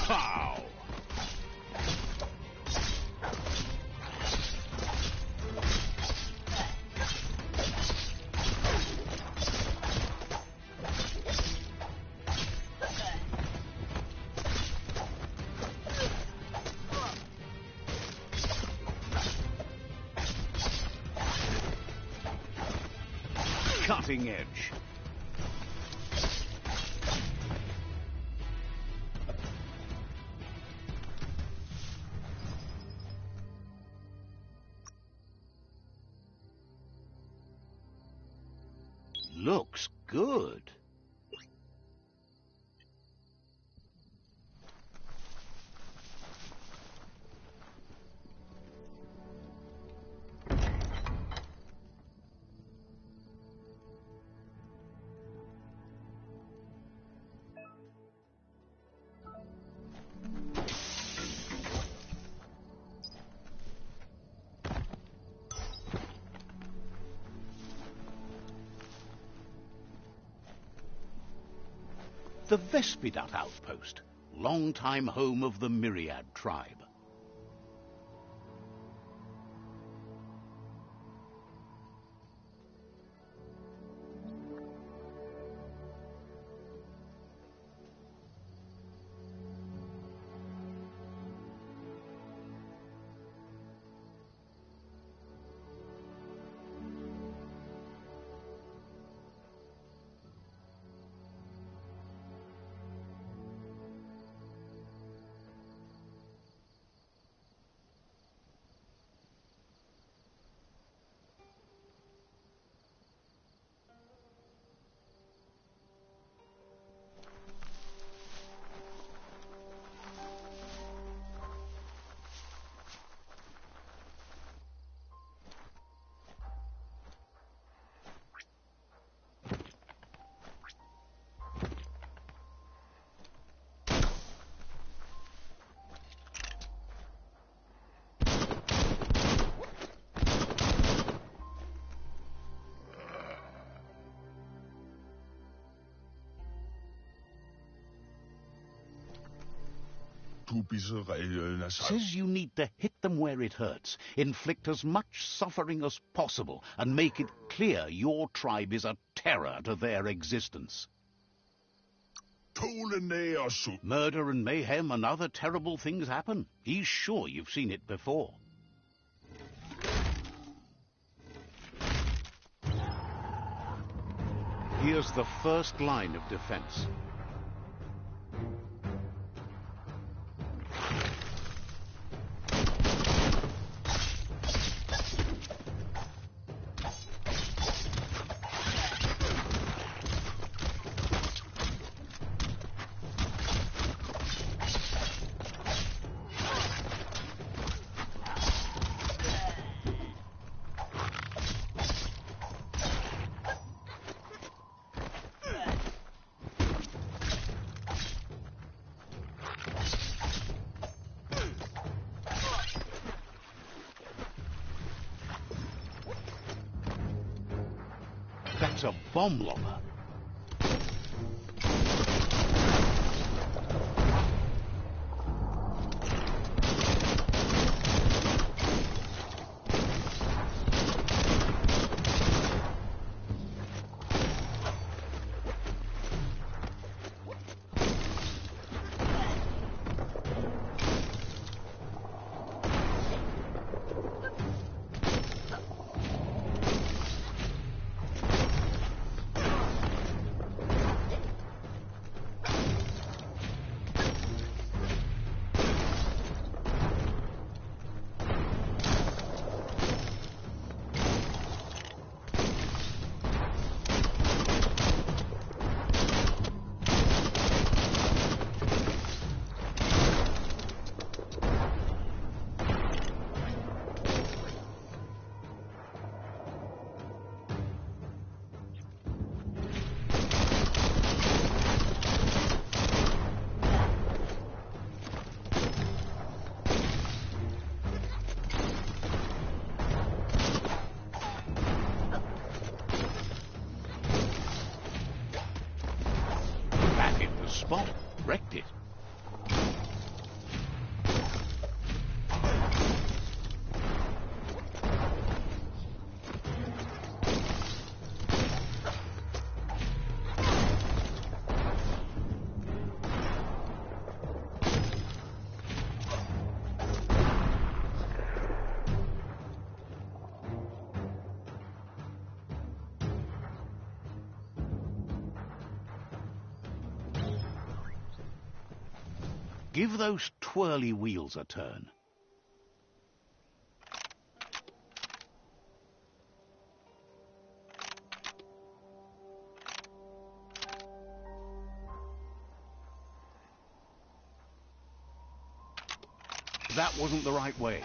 Pow! Cutting edge. Looks good. The Vespidat outpost, long-time home of the Myriad tribe. Says you need to hit them where it hurts, inflict as much suffering as possible, and make it clear your tribe is a terror to their existence. Murder and mayhem and other terrible things happen. He's sure you've seen it before. Here's the first line of defense. That's a bomb lobber. Spot. Wrecked it. Give those twirly wheels a turn. That wasn't the right way.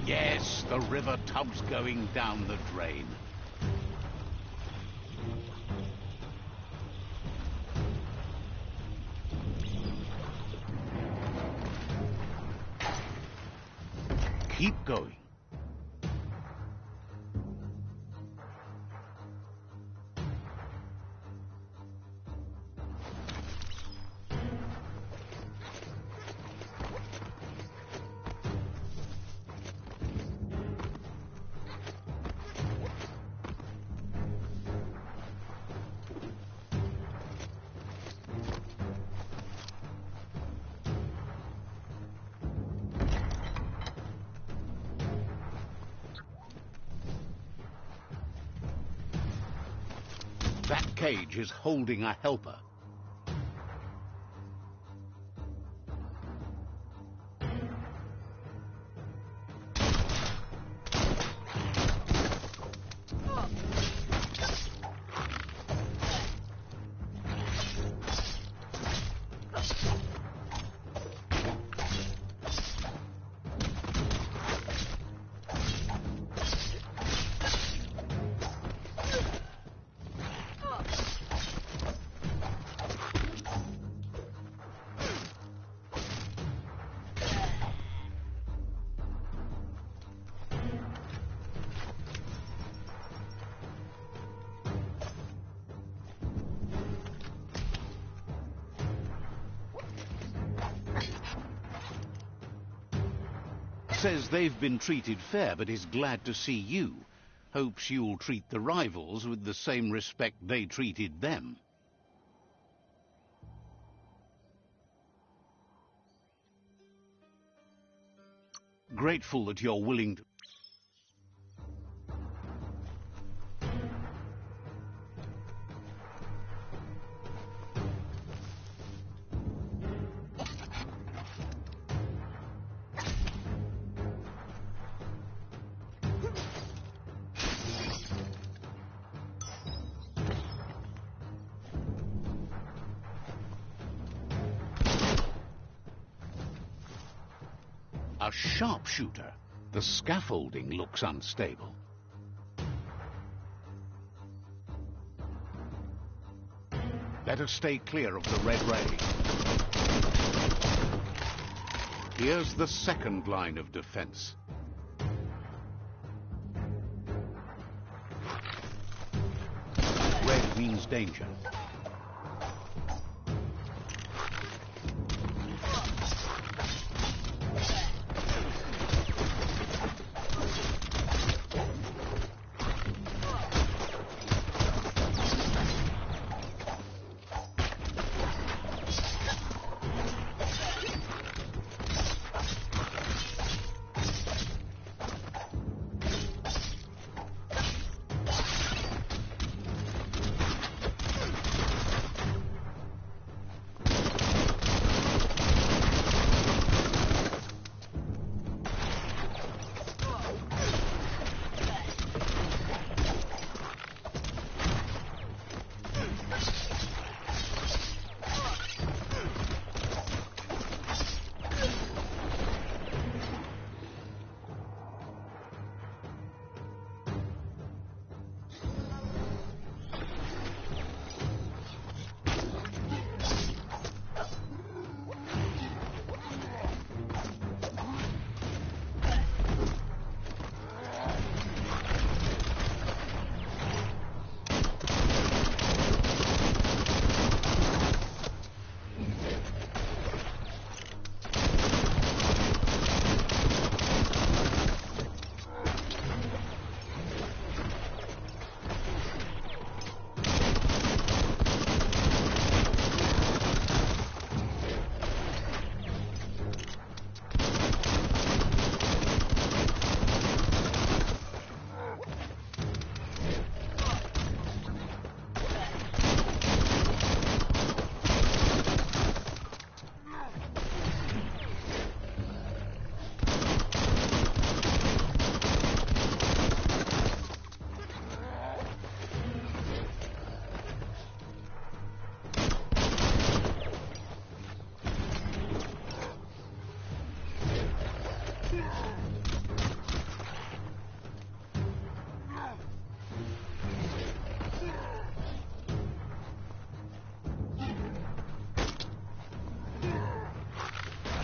Yes, the river tub's going down the drain. Keep going. That cage is holding a helper. Says they've been treated fair, but is glad to see you. Hopes you'll treat the rivals with the same respect they treated them. Grateful that you're willing to... A sharpshooter. The scaffolding looks unstable. Better stay clear of the red ray. Here's the second line of defense. Red means danger.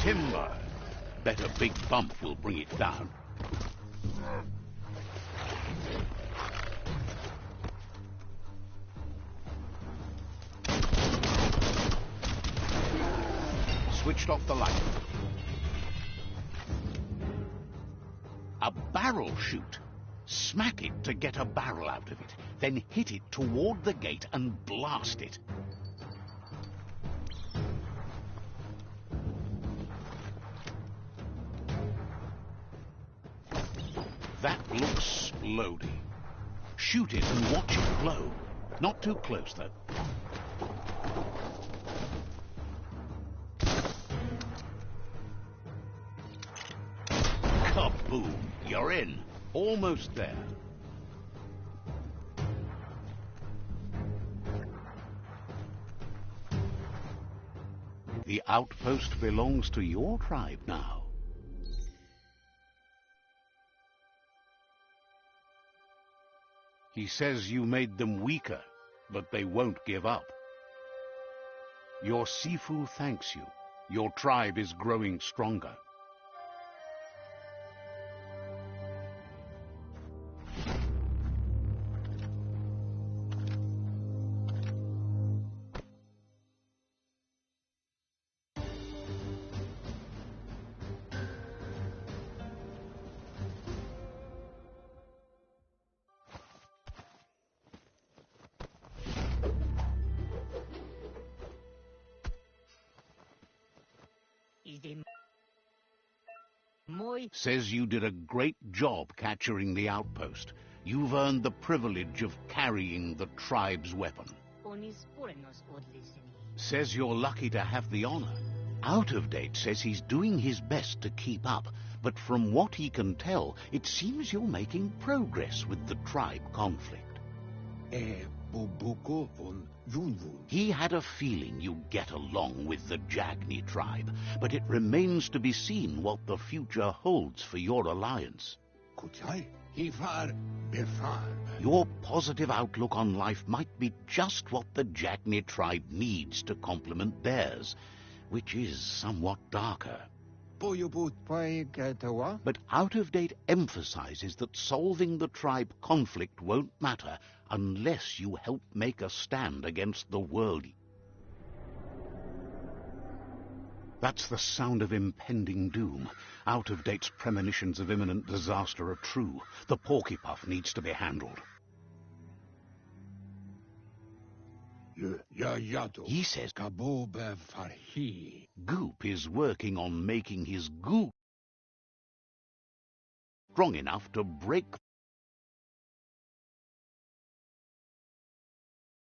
Timber. Bet a big bump will bring it down. Switched off the light. A barrel shoot. Smack it to get a barrel out of it. Then hit it toward the gate and blast it. That looks splody. Shoot it and watch it glow. Not too close, though. Kaboom! You're in. Almost there. The outpost belongs to your tribe now. He says you made them weaker, but they won't give up. Your Sifu thanks you. Your tribe is growing stronger. Says you did a great job capturing the outpost. You've earned the privilege of carrying the tribe's weapon. Says you're lucky to have the honor. Out of Date says he's doing his best to keep up, but from what he can tell, it seems you're making progress with the tribe conflict. Bubuko on Yunvun. He had a feeling you'd get along with the Jagni tribe, but it remains to be seen what the future holds for your alliance. Kutai? Hifar Befar. Your positive outlook on life might be just what the Jagni tribe needs to complement theirs, which is somewhat darker. Boyubut Paigatawa? But Out of Date emphasizes that solving the tribe conflict won't matter unless you help make a stand against the world. That's the sound of impending doom. Out of Date's premonitions of imminent disaster are true. The Porkypuff needs to be handled. He says Kabobe Farhi. Goop is working on making his goop strong enough to break